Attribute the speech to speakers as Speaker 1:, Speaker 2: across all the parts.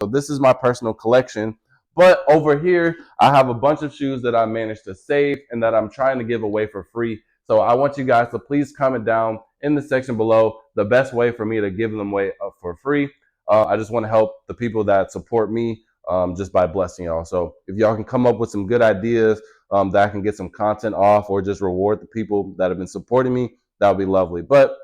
Speaker 1: So this is my personal collection. But over here, I have a bunch of shoes that I managed to save and that I'm trying to give away for free. So I want you guys to please comment down in the section below the best way for me to give them away for free. I just want to help the people that support me just by blessing y'all. So if y'all can come up with some good ideas that I can get some content off or just reward the people that have been supporting me, that would be lovely. But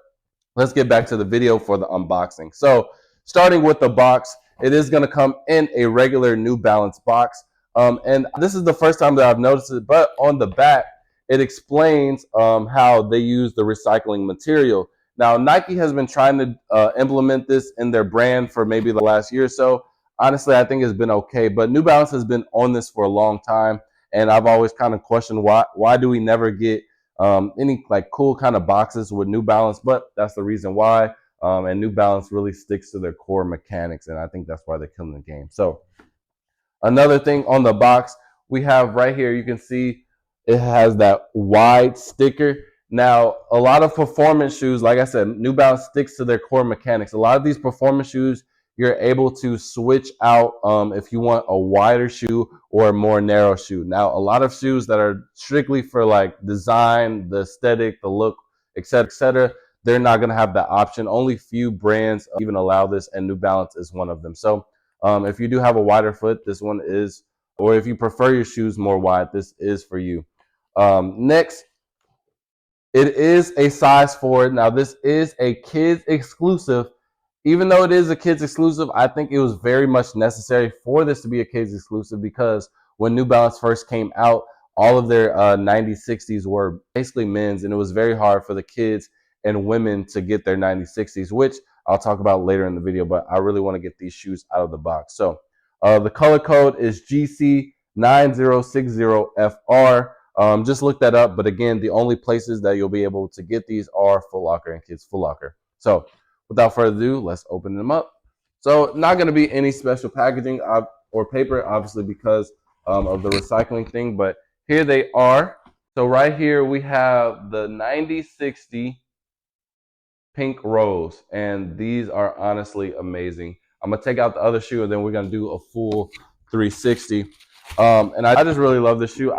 Speaker 1: let's get back to the video for the unboxing. So starting with the box, it is going to come in a regular New Balance box. And this is the first time that I've noticed it, but on the back, it explains how they use the recycling material. Now, Nike has been trying to implement this in their brand for maybe the last year or so. Honestly, I think it's been okay, but New Balance has been on this for a long time, and I've always kind of questioned why do we never get any like cool kind of boxes with New Balance, but that's the reason why. And New Balance really sticks to their core mechanics, and I think that's why they're killing the game. So another thing on the box we have right here, you can see it has that wide sticker. Now, a lot of performance shoes, like I said, New Balance sticks to their core mechanics. A lot of these performance shoes, you're able to switch out if you want a wider shoe or a more narrow shoe. Now, a lot of shoes that are strictly for like design, the aesthetic, the look, etc., they're not going to have that option. Only few brands even allow this, and New Balance is one of them. So if you do have a wider foot, this one is, or if you prefer your shoes more wide, this is for you. Next, it is a size 4. Now, this is a kids exclusive. Even though it is a kids exclusive, I think it was very much necessary for this to be a kids exclusive because when New Balance first came out, all of their 9060s were basically men's, and it was very hard for the kids and women to get their 9060s, which I'll talk about later in the video, but I really want to get these shoes out of the box. So the color code is GC9060FR. Just look that up. But again, the only places that you'll be able to get these are Foot Locker and Kids Foot Locker. So without further ado, let's open them up. So not going to be any special packaging or paper, obviously, because of the recycling thing. But here they are. So right here we have the 9060 pink rose, and these are honestly amazing. I'm going to take out the other shoe, and then we're going to do a full 360. And I just really love this shoe.